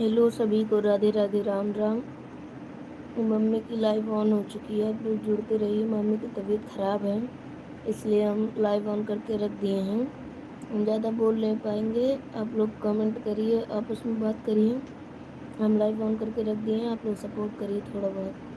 Hello सभी को Radhe Radhe Ram Ram. Mummy की लाइव ऑन हो चुकी है, आप लोग जुड़ते रहिए। मम्मी की तबीयत ख़राब है इसलिए हम लाइव ऑन करके रख दिए हैं। हम ज़्यादा बोल नहीं पाएंगे, आप लोग कमेंट करिए, आपस में बात करिए। हम लाइव ऑन करके रख दिए हैं, आप लोग सपोर्ट करिए थोड़ा बहुत।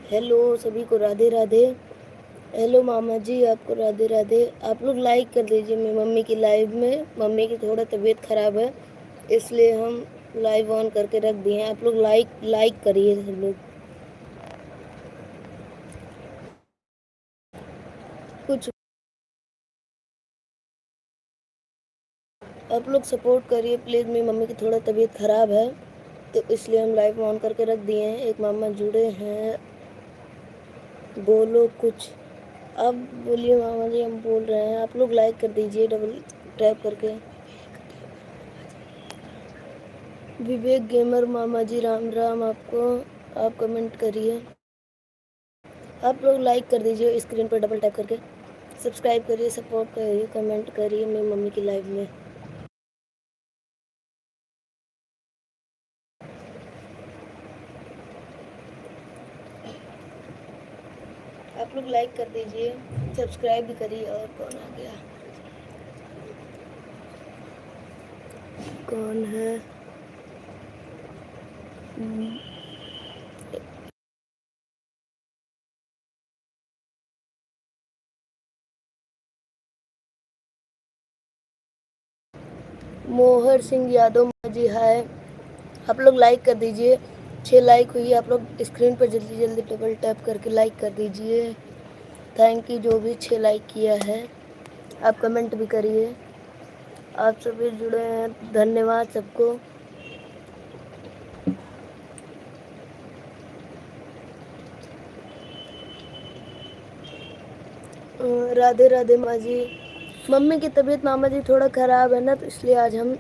हेलो सभी को राधे राधे। हेलो मामा जी, आपको राधे राधे। आप लोग लाइक कर दीजिए मेरी मम्मी की लाइव में। मम्मी की थोड़ा तबीयत ख़राब है इसलिए हम लाइव ऑन करके रख दिए हैं। आप लोग लाइक करिए सब लोग। कुछ आप लोग सपोर्ट करिए प्लीज़। मेरी मम्मी की थोड़ा तबीयत ख़राब है तो इसलिए हम लाइव ऑन करके रख दिए हैं। एक मामा जुड़े हैं, बोलो कुछ। अब बोलिए मामा जी, हम बोल रहे हैं। आप लोग लाइक कर दीजिए डबल टैप करके। विवेक गेमर मामा जी राम राम आपको। आप कमेंट करिए, आप लोग लाइक कर दीजिए स्क्रीन पर डबल टैप करके। सब्सक्राइब करिए, सपोर्ट करिए, कमेंट करिए मेरी मम्मी की लाइव में। आप लोग लाइक कर दीजिए, सब्सक्राइब भी करिए। और कौन आ गया, कौन है? मोहर सिंह यादव जी हाय। आप लोग लाइक कर दीजिए, 6 लाइक हुई। आप लोग स्क्रीन पर जल्दी जल्दी डबल टैप करके लाइक कर दीजिए। थैंक यू जो भी 6 लाइक किया है। आप कमेंट भी करिए। आप सभी जुड़े हैं, धन्यवाद सबको। राधे राधे माँ जी। मम्मी की तबीयत मामा जी थोड़ा ख़राब है ना, तो इसलिए आज हम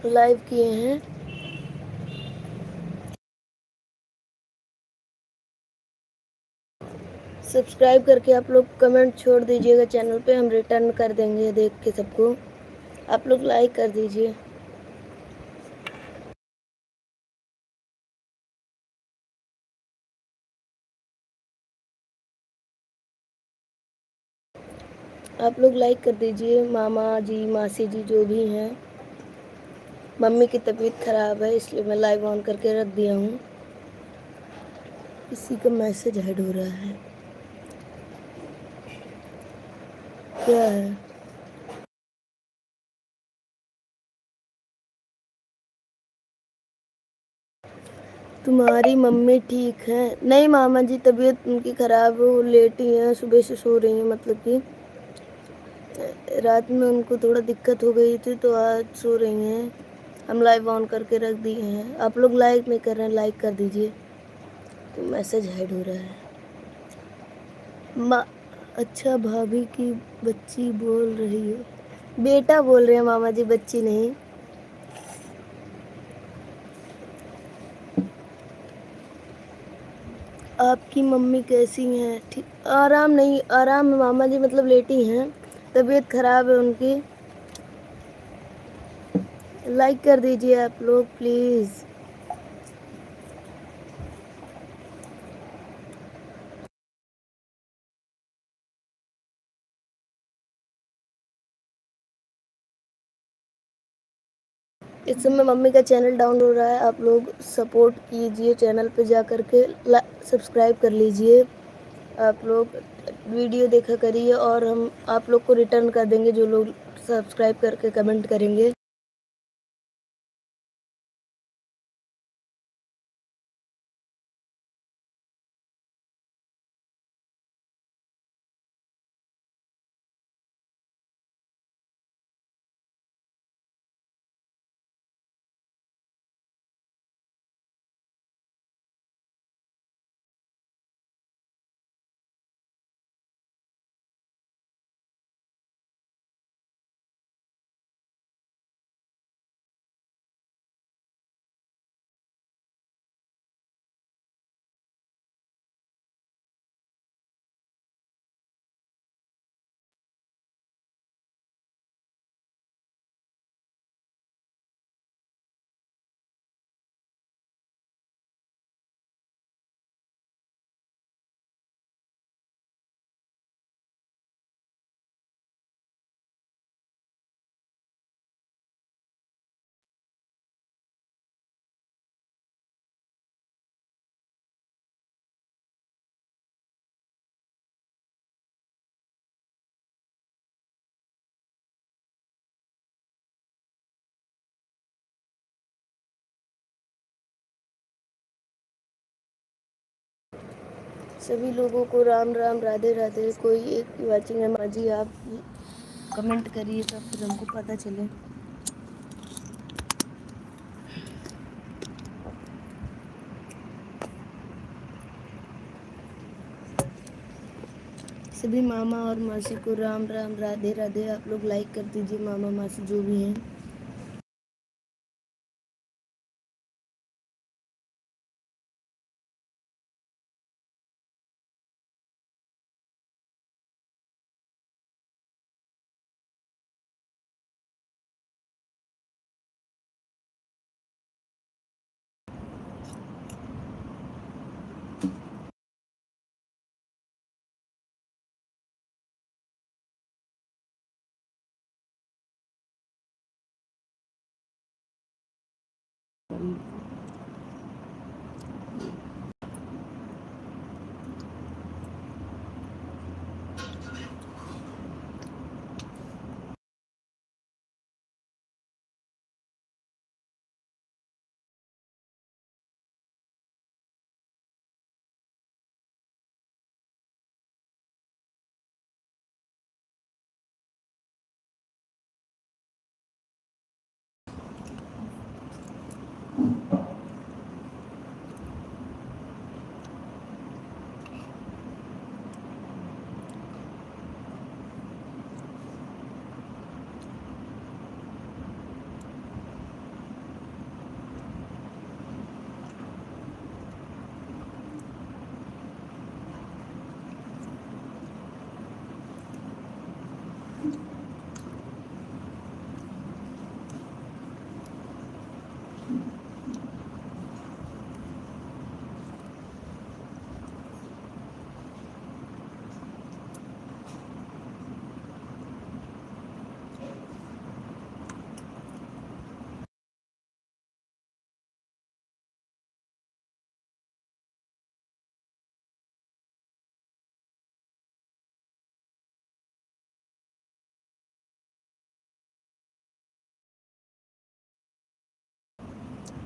लाइव किए हैं। सब्सक्राइब करके आप लोग कमेंट छोड़ दीजिएगा चैनल पे, हम रिटर्न कर देंगे देख के सबको। आप लोग लाइक कर दीजिए। आप लोग लाइक कर दीजिए, मामा जी मासी जी जो भी हैं। मम्मी की तबीयत ख़राब है इसलिए मैं लाइव ऑन करके रख दिया हूँ। किसी का मैसेज ऐड हो रहा है, क्या है? तुम्हारी मम्मी ठीक है? नहीं मामा जी, तबीयत उनकी ख़राब है, वो लेटी हैं, सुबह से सो रही हैं। मतलब कि रात में उनको थोड़ा दिक्कत हो गई थी तो आज सो रही हैं। हम लाइव ऑन करके रख दिए हैं। आप लोग लाइक नहीं कर रहे हैं, लाइक कर दीजिए। तो मैसेज हाइड हो रहा है। माँ, अच्छा भाभी की बच्ची बोल रही है, बेटा बोल रहे हैं मामा जी, बच्ची नहीं। आपकी मम्मी कैसी हैं? ठीक, आराम नहीं, आराम है मामा जी, मतलब लेटी हैं, तबीयत ख़राब है उनकी। लाइक कर दीजिए आप लोग प्लीज़। इस समय मम्मी का चैनल डाउन हो रहा है, आप लोग सपोर्ट कीजिए, चैनल पे जा कर के सब्सक्राइब कर लीजिए। आप लोग वीडियो देखा करिए और हम आप लोग को रिटर्न कर देंगे जो लोग सब्सक्राइब करके कमेंट करेंगे। सभी लोगों को राम राम, राधे राधे। कोई एक वाचिंग है माँ जी, आप कमेंट करिए तब फिर हमको पता चले। सभी मामा और मासी को राम राम, राधे राधे। आप लोग लाइक कर दीजिए, मामा मासी जो भी हैं।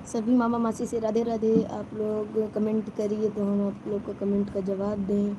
सभी मामा मासी से राधे राधे। आप लोग कमेंट करिए तो हम आप लोग को कमेंट का जवाब दें।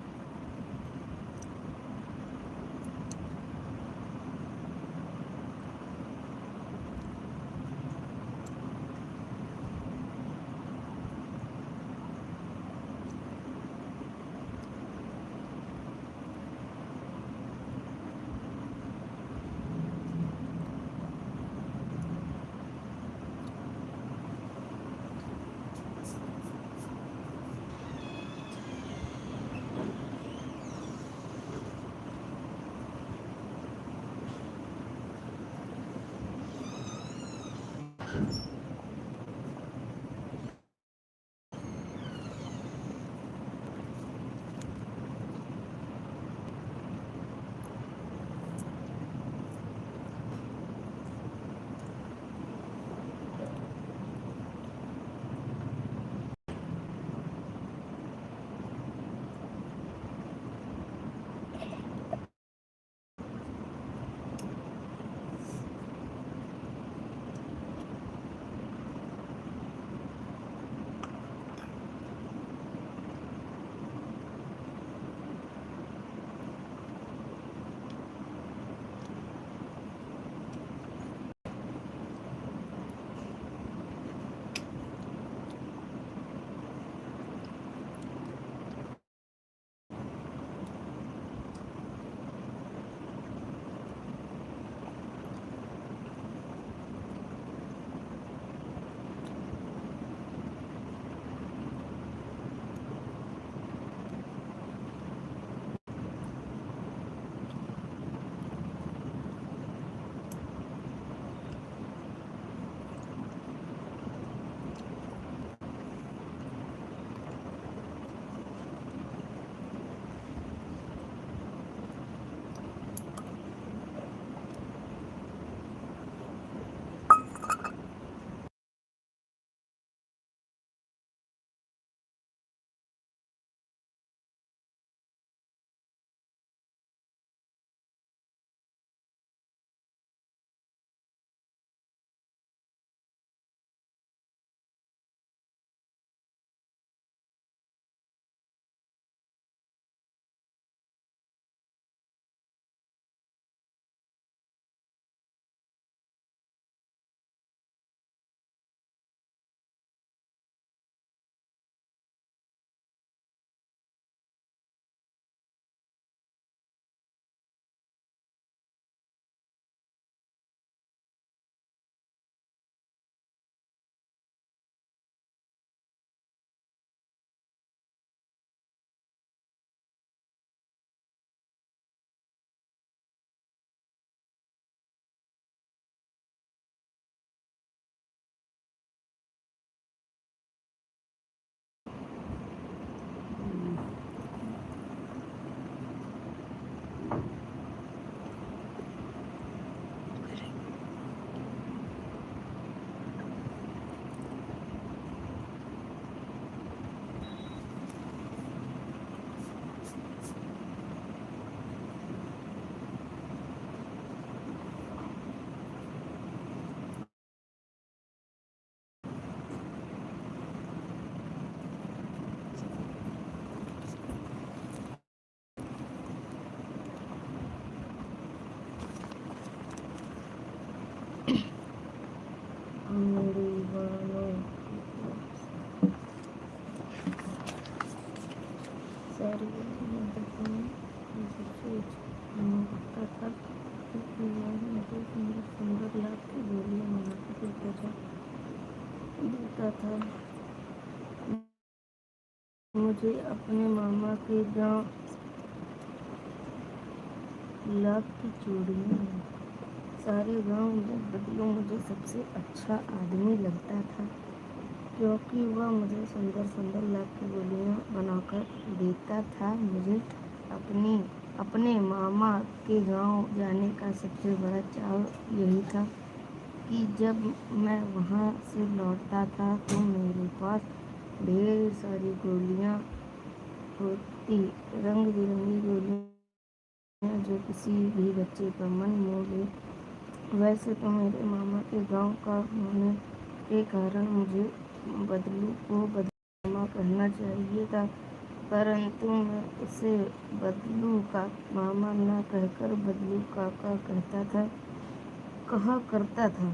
लगता था मुझे अपने मामा के गांव लाख की चूड़ियाँ हैं। सारे गांव में बदलू मुझे सबसे अच्छा आदमी लगता था, क्योंकि वह मुझे सुंदर सुंदर लाख की गोलियाँ बनाकर देता था। मुझे अपने मामा के गांव जाने का सबसे बड़ा चाव यही था कि जब मैं वहां से लौटता था तो मेरे पास ढेर सारी गोलियां होती, रंग बिरंगी गोलियां जो किसी भी बच्चे का मन मोह ले। वैसे तो मेरे मामा के गांव का होने के कारण मुझे बदलू को बदलू मामा कहना चाहिए था, परंतु मैं उसे बदलू का मामा न कहकर बदलू काका कहा करता था,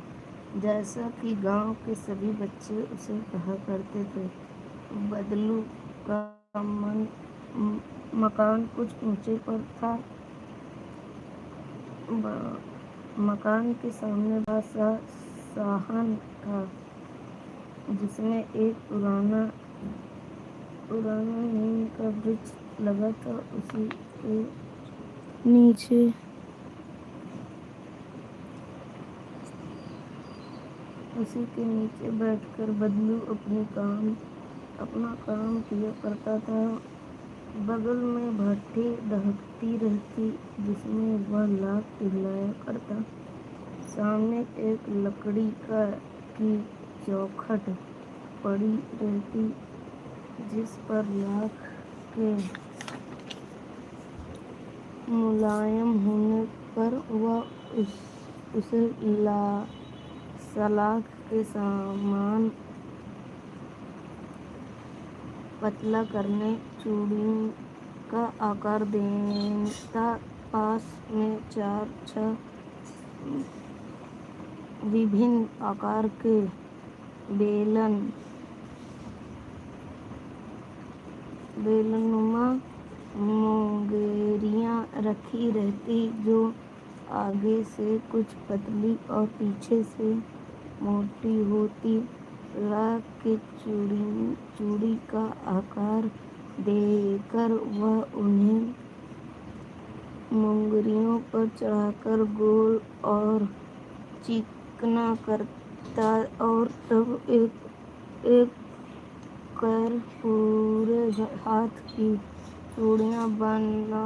जैसा कि गांव के सभी बच्चे उसे कहा करते थे। बदलू का मकान कुछ ऊंचे पर था। मकान के सामने बड़ा सा साहन था, जिसमें एक पुराना नीम का वृक्ष लगा था। उसी के नीचे बैठकर बदलू अपना काम किया करता था। बगल में भट्ठी दहकती रहती, जिसमें वह लाख पिघलाया करता। सामने एक लकड़ी की चौखट पड़ी रहती, जिस पर लाख के मुलायम होने पर वह उसे सलाख के समान पतला करने चूड़ी का आकार देता। पास में 4-6 विभिन्न आकार के बेलनुमा मुंगेरियां रखी रहती, जो आगे से कुछ पतली और पीछे से मोटी होती। लाख के चूड़ी का आकार देकर वह उन्हें मुंगरियों पर चढ़ाकर गोल और चिकना करता, और तब एक कर पूरे हाथ की चूड़ियाँ बना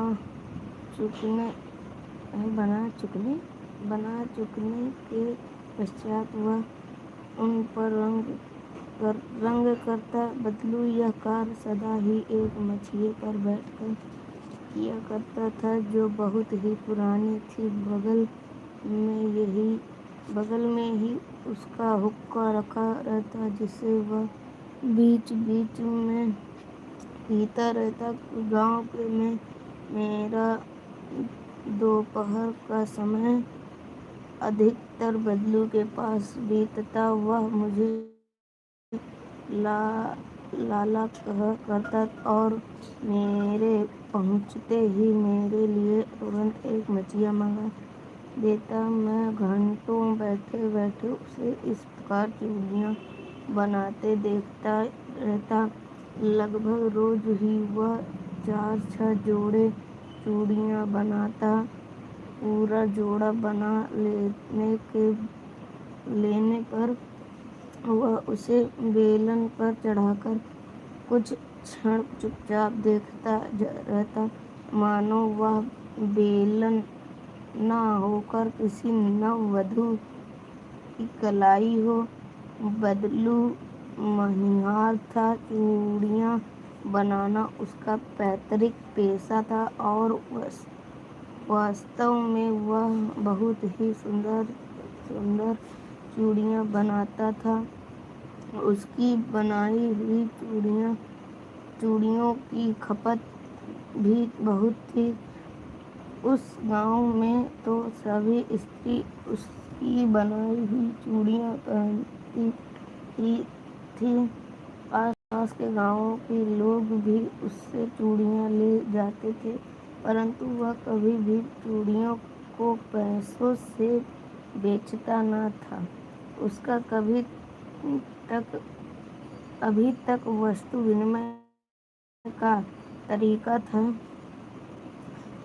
चुकने के पश्चात वह उन पर रंग करता। बदलू यह कार्य सदा ही एक मछिए पर बैठकर किया करता था, जो बहुत ही पुरानी थी। बगल में ही उसका हुक्का रखा रहता, जिसे वह बीच बीच में पीता रहता। गांव में मेरा दोपहर का समय अधिकतर बदलू के पास बीतता। वह मुझे लाला कहा करता और मेरे पहुंचते ही मेरे लिए तुरंत एक मछिया मंगा देता। मैं घंटों बैठे बैठे उसे इस प्रकार चूड़ियाँ बनाते देखता रहता। लगभग रोज ही वह 4-6 जोड़े चूड़ियाँ बनाता। पूरा जोड़ा बना लेने पर वह उसे बेलन पर चढ़ाकर कुछ क्षण चुपचाप देखता रहता, मानो वह बेलन न होकर किसी नववधू की कलाई हो। बदलू मनिहार था। चूड़ियाँ बनाना उसका पैतृक पेशा था, और वास्तव में वह बहुत ही सुंदर चूड़ियाँ बनाता था। उसकी बनाई हुई चूड़ियों की खपत भी बहुत थी। उस गांव में तो सभी स्त्री उसकी बनाई हुई चूड़ियाँ पहनती ही थी। आसपास के गांवों के लोग भी उससे चूड़ियाँ ले जाते थे, परंतु वह कभी भी चूड़ियों को पैसों से बेचता न था। उसका कभी तक अभी तक वस्तु विनिमय का तरीका था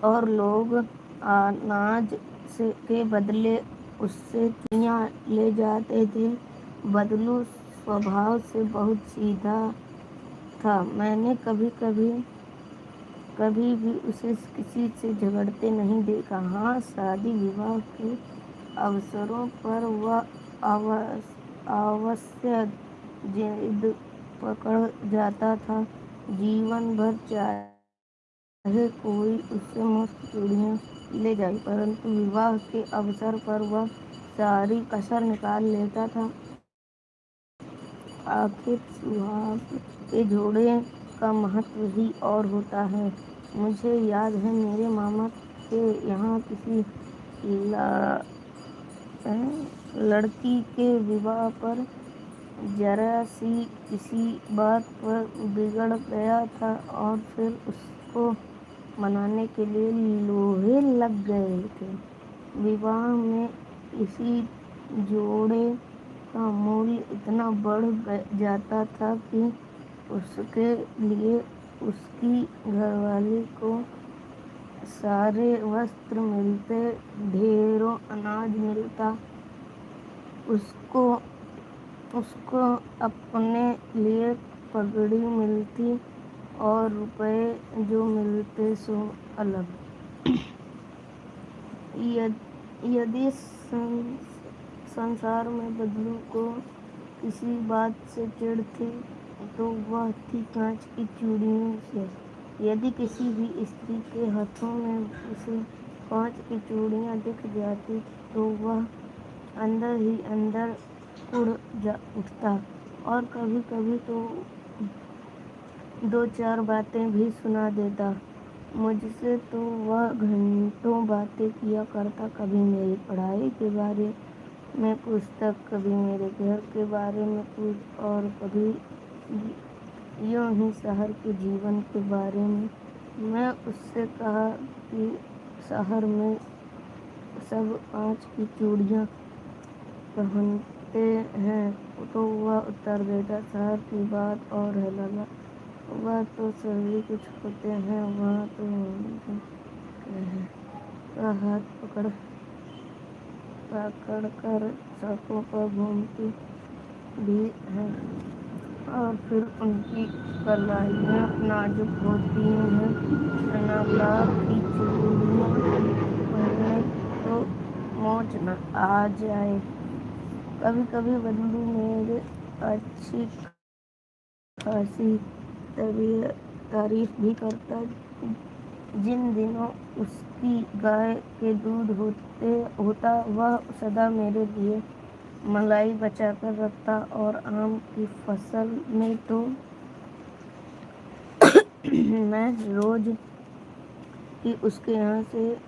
और लोग अनाज के बदले उससे चूड़ियाँ ले जाते थे। बदलू स्वभाव से बहुत सीधा था। मैंने कभी भी उसे किसी से झगड़ते नहीं देखा। हाँ, शादी विवाह के अवसरों पर वह अवश्य जिद पकड़ जाता था। जीवन भर चाहे कोई उससे मुफ्त चूड़ियाँ ले जाए, परंतु विवाह के अवसर पर वह सारी कसर निकाल लेता था। आखिर सुहाग के जोड़े का महत्व ही और होता है। मुझे याद है मेरे मामा के यहाँ किसी लड़की के विवाह पर जरा सी किसी बात पर बिगड़ गया था और फिर उसको मनाने के लिए लोहे लग गए थे। विवाह में इसी जोड़े का मूल्य इतना बढ़ जाता था कि उसके लिए उसकी घरवाली को सारे वस्त्र मिलते, ढेरों अनाज मिलता, उसको अपने लिए पगड़ी मिलती और रुपए जो मिलते सो अलग। यदि संसार में बदलू को किसी बात से चिढ़ थी तो वह थी कांच की चूड़ियों से। यदि किसी भी स्त्री के हाथों में उसे कांच की चूड़ियाँ दिख जाती तो वह अंदर ही अंदर उड़ उठता और कभी कभी तो 2-4 बातें भी सुना देता। मुझसे तो वह घंटों बातें किया करता, कभी मेरी पढ़ाई के बारे में पूछता, कभी मेरे घर के बारे में कुछ और कभी यूं ही शहर के जीवन के बारे में। मैं उससे कहा कि शहर में सब कांच की चूड़ियाँ पहनते हैं तो वह उत्तर देता, शहर की बात और है लगा, वह तो सभी कुछ होते हैं, वहाँ तो का हाथ पकड़ कर सड़कों पर घूमती भी है और फिर उनकी कलाइयाँ नाजुक होती हैं। अनाब्लाक की चूड़ियाँ पहनने तो मौज न आ जाए। कभी कभी बदलू मेरे अच्छी खासी तारीफ भी करता। जिन दिनों उसकी गाय के दूध होता वह सदा मेरे लिए मलाई बचा कर रखता और आम की फसल में तो मैं रोज ही उसके यहाँ से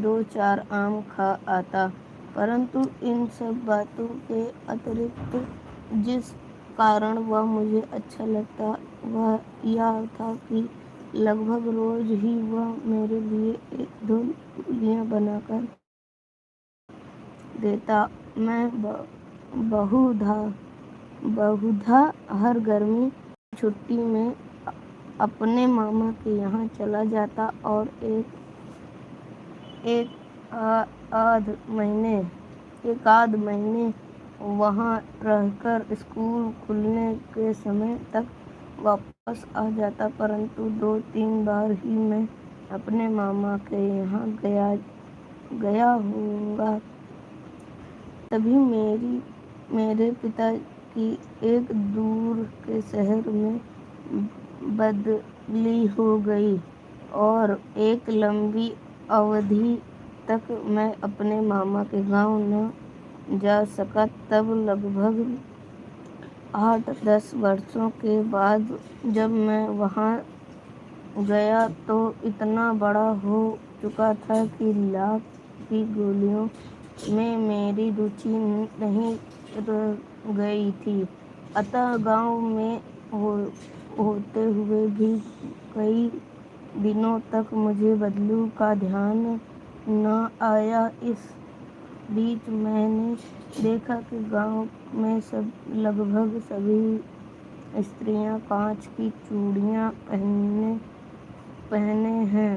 2-4 आम खा आता। परंतु इन सब बातों के अतिरिक्त जिस कारण वह मुझे अच्छा लगता वह यह था कि लगभग रोज ही वह मेरे लिए 1-2 गोलियाँ बनाकर देता। मैं बहुधा हर गर्मी छुट्टी में अपने मामा के यहाँ चला जाता और एक आध महीने वहाँ रहकर स्कूल खुलने के समय तक वापस आ जाता। परंतु 2-3 बार ही मैं अपने मामा के यहाँ गया होऊंगा। तभी मेरे पिता की एक दूर के शहर में बदली हो गई और एक लंबी अवधि तक मैं अपने मामा के गांव न जा सका। तब लगभग 8-10 वर्षों के बाद जब मैं वहाँ गया तो इतना बड़ा हो चुका था कि लाख की गोलियों में मेरी रुचि नहीं रह गई थी। अतः गांव में होते हुए भी कई दिनों तक मुझे बदलू का ध्यान न आया। इस बीच मैंने देखा कि गांव में लगभग सभी स्त्रियां कांच की चूड़ियां पहने हैं।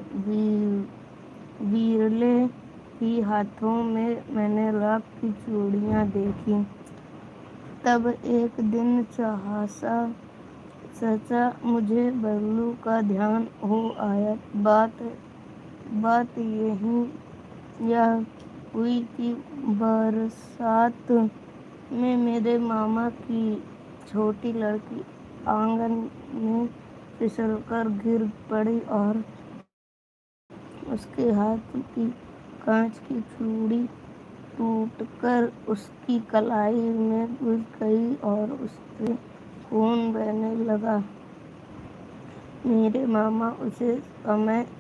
विरले ही हाथों में मैंने लाख की चूड़ियां देखी। तब एक दिन सहसा मुझे बल्लू का ध्यान हो आया। बात यह हुई कि बरसात में मेरे मामा की छोटी लड़की आंगन में फिसलकर गिर पड़ी और उसके हाथ की कांच की चूड़ी टूटकर उसकी कलाई में घुस गई और उससे खून बहने लगा। मेरे मामा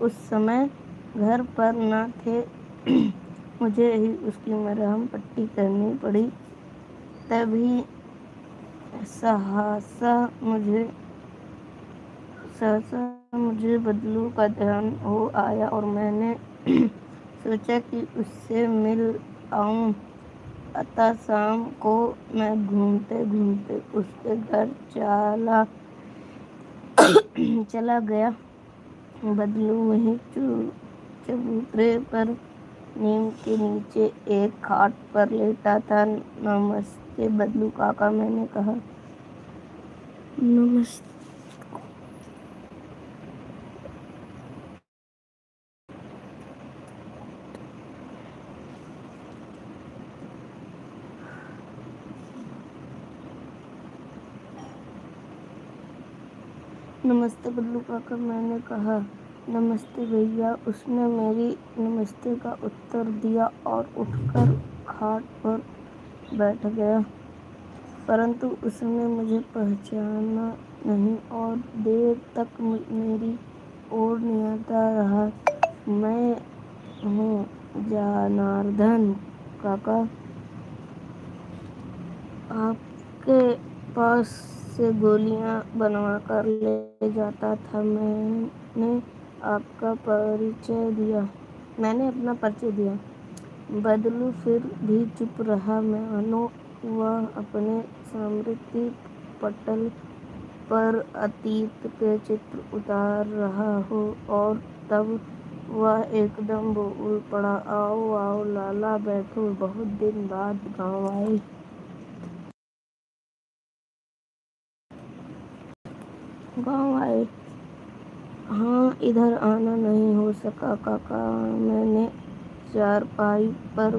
उस समय घर पर न थे। मुझे ही उसकी मरहम पट्टी करनी पड़ी। तभी सहसा मुझे बदलू का ध्यान हो आया और मैंने सोचा कि उससे मिल आऊं। अतः शाम को मैं घूमते घूमते उसके घर चला गया। बदलू वहीं चबूतरे पर नीम के नीचे एक खाट पर लेटा था। नमस्ते बदलू काका, मैंने कहा। नमस्ते बल्लू काका, मैंने कहा। नमस्ते भैया, उसने मेरी नमस्ते का उत्तर दिया और उठकर खाट पर बैठ गया। परंतु उसने मुझे पहचाना नहीं और देर तक मेरी ओर निहारता रहा। मैं हूँ जनार्दन काका, आपके पास से गोलियां बनवा कर ले जाता था। मैंने अपना परिचय दिया। बदलू फिर भी चुप रहा, मानो वह अपने स्मृति पटल पर अतीत के चित्र उतार रहा हो। और तब वह एकदम बोल पड़ा, आओ आओ लाला, बैठो, बहुत दिन बाद गाँव आए। हाँ, इधर आना नहीं हो सका काका, मैंने चारपाई पर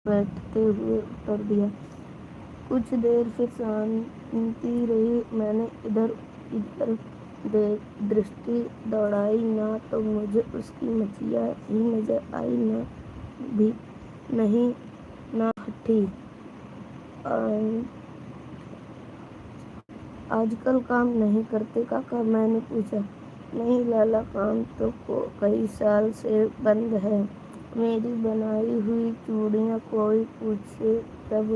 बैठते हुए उत्तर दिया। कुछ देर फिर शांति रही। मैंने इधर दृष्टि दौड़ाई, ना तो मुझे उसकी मछलियाँ ही नजर आई, नहीं ना हठी। आजकल काम नहीं करते काका, मैंने पूछा। नहीं लाला, काम तो कई साल से बंद है। मेरी बनाई हुई चूड़ियाँ कोई पूछे तब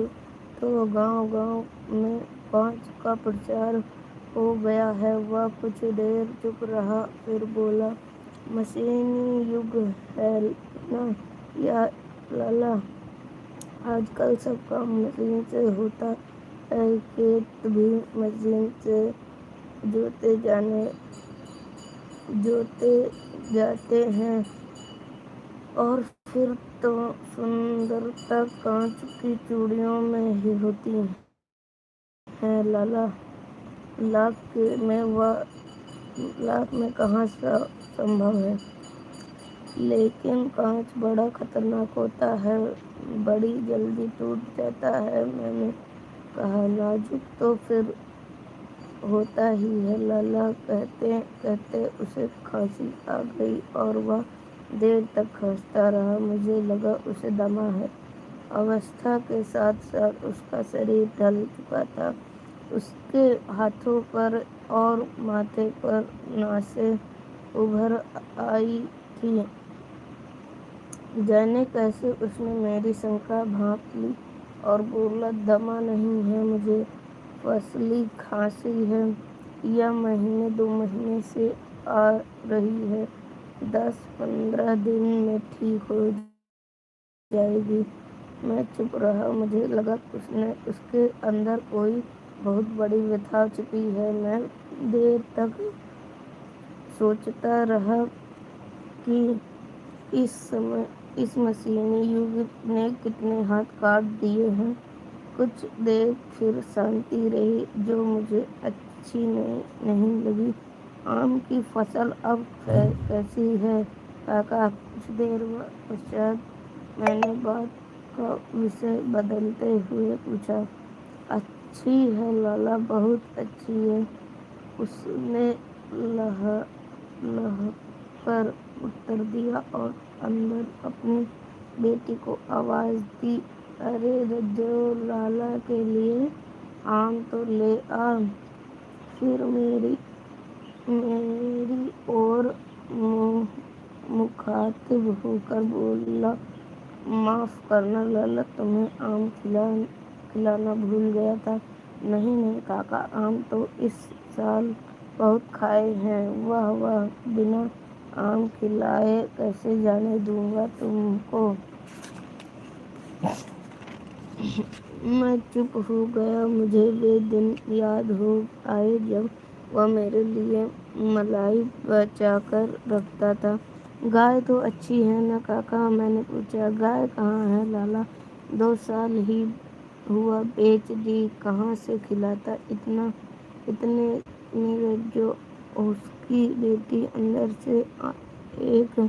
तो गांव में कांच का प्रचार हो गया है। वह कुछ देर चुप रहा, फिर बोला, मशीनी युग है ना या लाला, आजकल सब काम मशीन से होता है। खेत भी मशीन से जोते जाते हैं और फिर तो सुंदरता कांच की चूड़ियों में ही होती है लाला। लाख में कहाँ संभव है। लेकिन कांच बड़ा खतरनाक होता है, बड़ी जल्दी टूट जाता है। मैंने कहा, नाजुक तो फिर होता ही है लाला। कहते कहते उसे खांसी आ गई और वह देर तक खांसता रहा। मुझे लगा उसे दमा है। अवस्था के साथ साथ उसका शरीर ढल चुका था। उसके हाथों पर और माथे पर नासें उभर आई थी। जाने कैसे उसने मेरी शंका भांप ली और बोला, दमा नहीं है मुझे, फसली खांसी है। यह महीने 2 महीने से आ रही है। 10-15 दिन में ठीक हो जाएगी। मैं चुप रहा। मुझे लगा उसके अंदर कोई बहुत बड़ी व्यथा छिपी है। मैं देर तक सोचता रहा कि इस मशीनी युग ने कितने हाथ काट दिए हैं। कुछ देर फिर शांति रही जो मुझे अच्छी नहीं लगी। आम की फसल अब कैसी है काका? कुछ देर पश्चात मैंने बात का विषय बदलते हुए पूछा। अच्छी है लाला, बहुत अच्छी है, उसने लह कर उत्तर दिया और अंदर अपनी बेटी को आवाज दी। अरे रज्जो, लाला के लिए आम तो ले आ। फिर मेरी ओर मुखातिब होकर बोला, माफ करना लाला, तुम्हें आम खिलाना भूल गया था। नहीं नहीं काका, आम तो इस साल बहुत खाए हैं। वाह वाह, बिना आम खिलाए कैसे जाने दूंगा तुमको। मैं चुप हो गया। मुझे वे दिन याद हो आए जब वह मेरे लिए मलाई बचाकर रखता था। गाय तो अच्छी है ना काका? मैंने पूछा। गाय कहाँ है लाला, 2 साल ही हुआ बेच दी। कहाँ से खिलाता इतने में जो उसकी बेटी अंदर से एक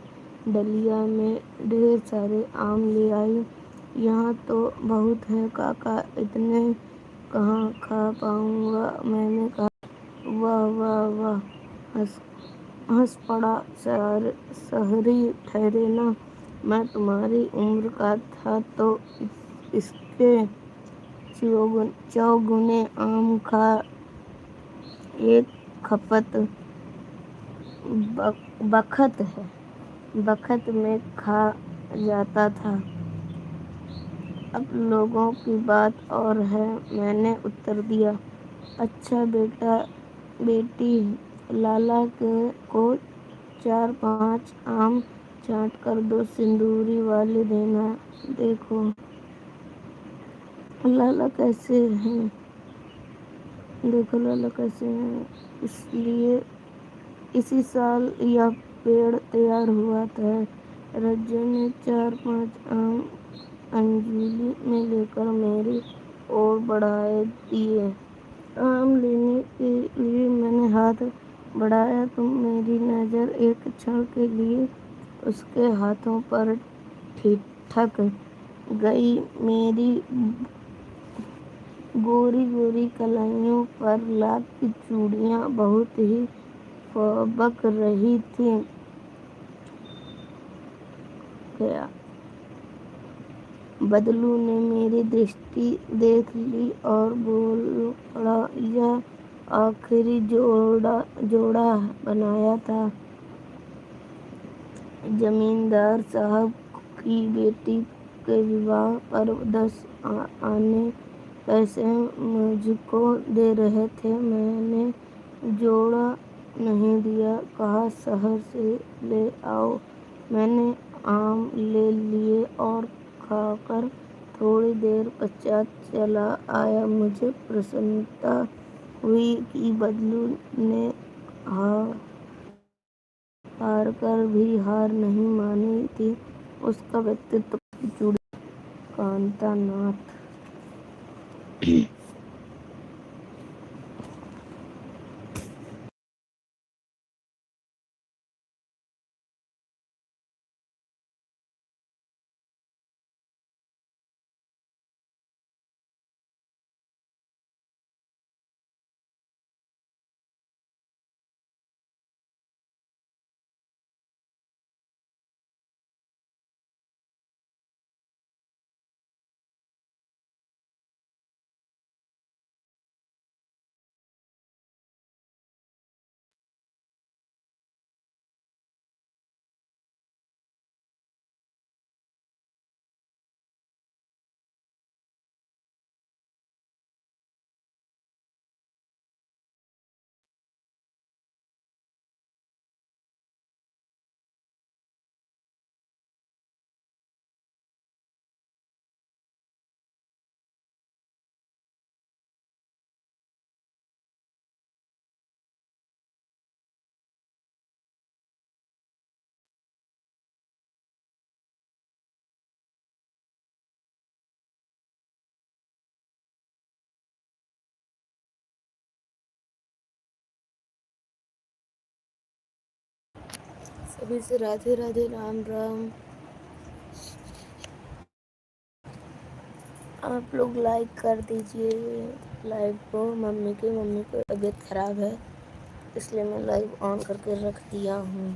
डलिया में ढेर सारे आम ले आई। यहाँ तो बहुत है काका, इतने कहाँ खा पाऊंगा। मैंने कहा। वाह वाह वाह, हंस पड़ा। शहरी ठहरे ना, मैं तुम्हारी उम्र का था तो इसके चौगुने आम खा एक खपत बखत में खा जाता था। अब लोगों की बात और है, मैंने उत्तर दिया। अच्छा बेटी, लाला को 4-5 आम छाँट कर 2 सिंदूरी वाले देना। देखो लाला कैसे हैं, इसलिए इसी साल यह पेड़ तैयार हुआ था। रज्जो ने 4-5 आम अंजलि में लेकर मेरी ओर बढ़ाए दिए। आम लेने के लिए मैंने हाथ बढ़ाया तो मेरी नज़र एक क्षण के लिए उसके हाथों पर ठिठक गई। मेरी गोरी गोरी कलाइयों पर लाख की चूड़ियाँ बहुत ही फबक रही थीं। गया बदलू ने मेरी दृष्टि देख ली और बोल पड़ा, यह आखिरी जोड़ा बनाया था जमींदार साहब की बेटी के विवाह पर। 10 आने पैसे मुझको दे रहे थे। मैंने जोड़ा नहीं दिया, कहा शहर से ले आओ। मैंने आम ले लिए और खाकर थोड़ी देर पश्चात चला आया। मुझे प्रसन्नता हुई कि बदलू ने हार कर भी हार नहीं मानी थी। उसका व्यक्तित्व चूड़ी कांता नाथ। ابھی سے رادھے رادھے رام رام. آپ لوگ لائک کر دیجئے لائیو کو. ممی کو طبیعت خراب ہے اس لیے میں لائیو آن کر کے رکھ دیا ہوں.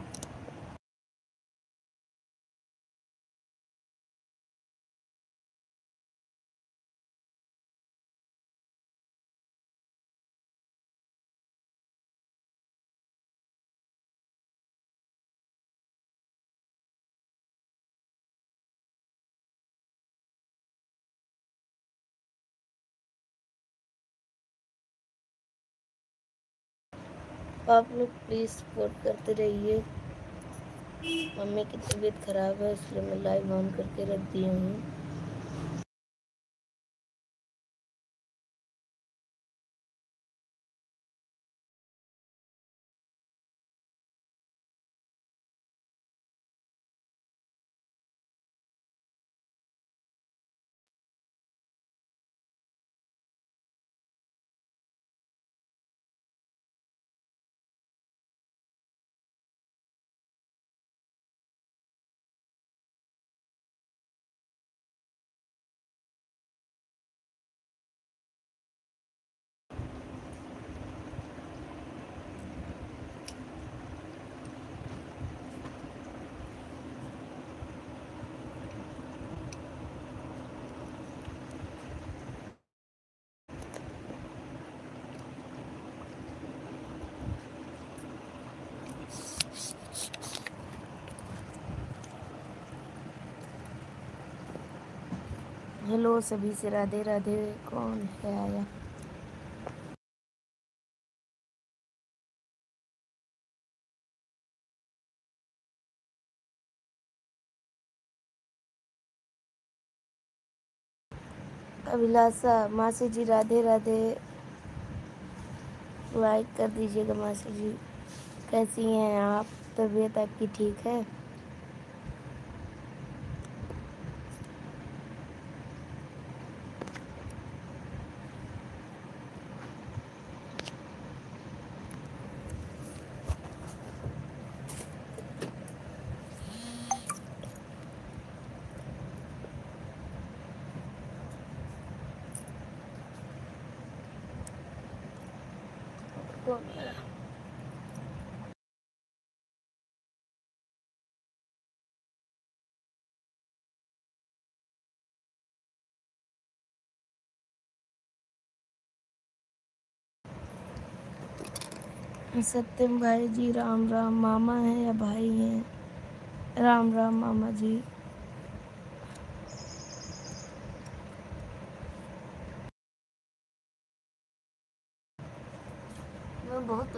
آپ لوگ پلیز سپورٹ کرتے رہیے. ممی کی طبیعت خراب ہے اس لیے میں لائیو آن کر کے رکھ دی ہوں. ہیلو سبھی سے رادھے رادھے. کون ہے آیا؟ ابھیلاشا ماسی جی رادھے رادھے. لائک کر دیجیے گا ماسی جی. کیسی ہیں آپ؟ طبیعت آپ کی ٹھیک ہے؟ ستیم بھائی جی رام رام. ماما ہیں یا بھائی ہیں؟ رام رام ماما جی. میں بہت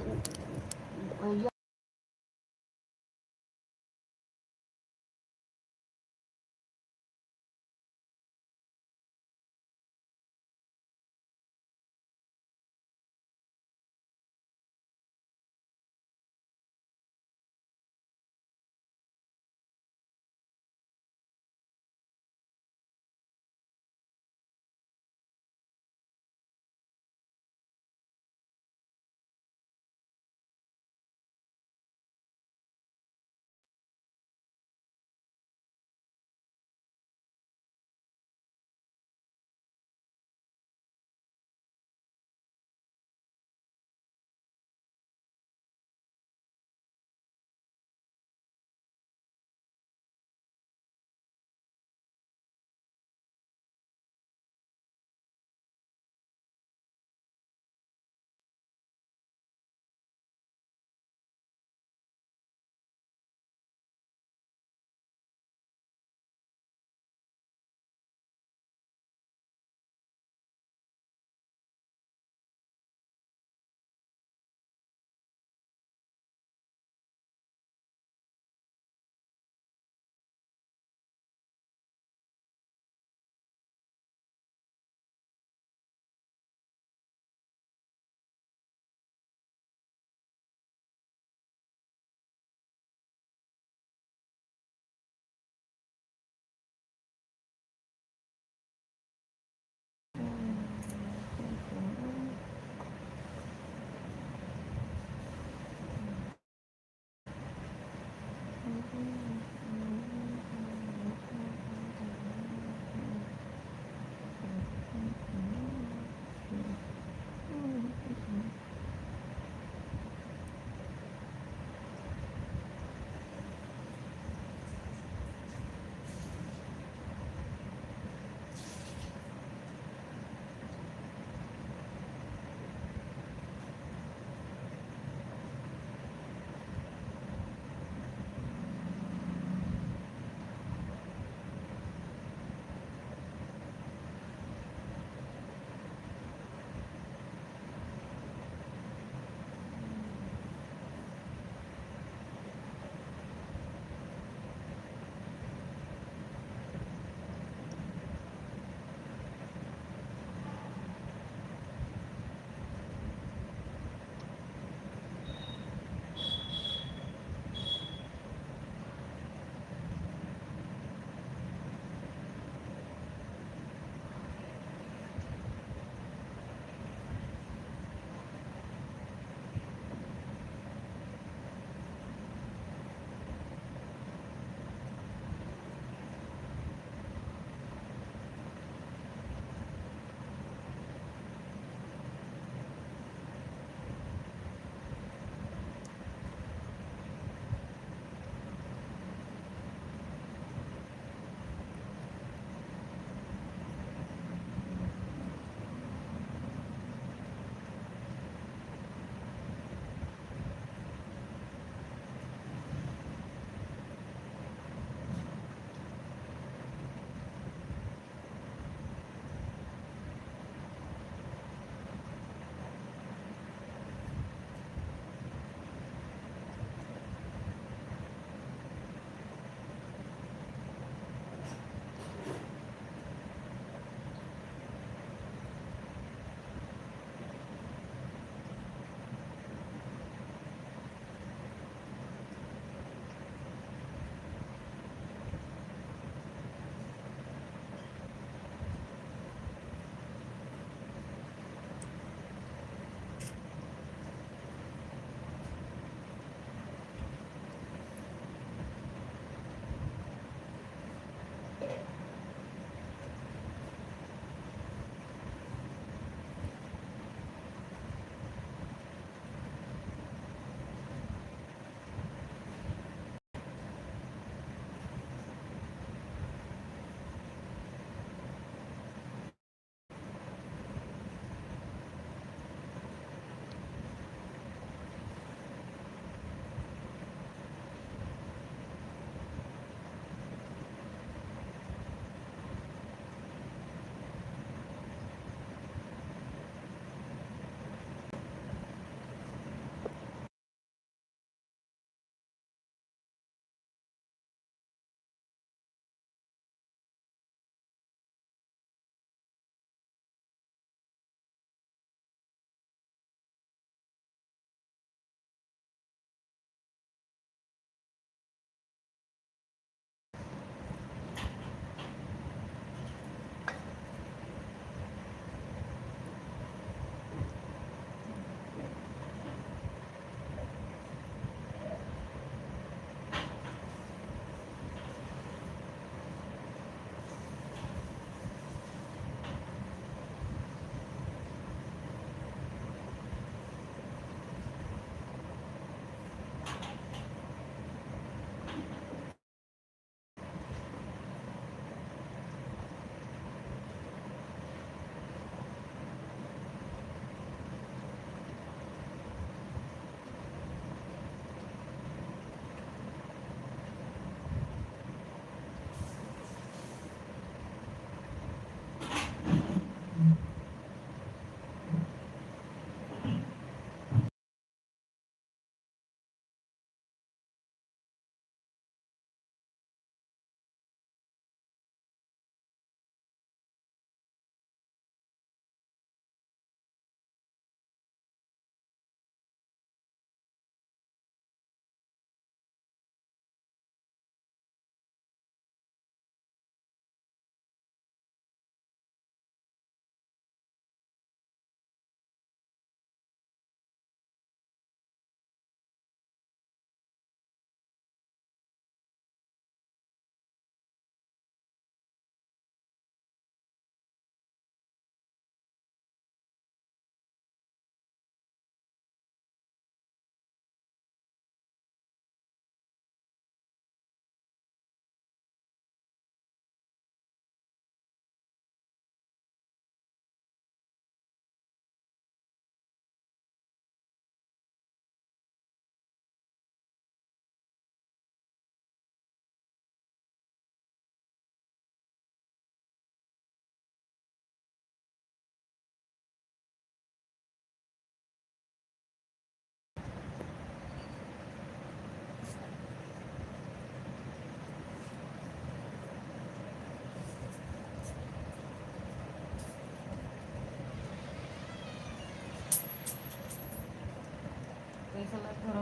पैसा लग धरो,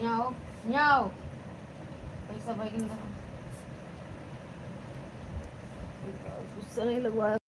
यहाँ आओ पैसा बैग में धरो। गुस्सा नहीं लगवाया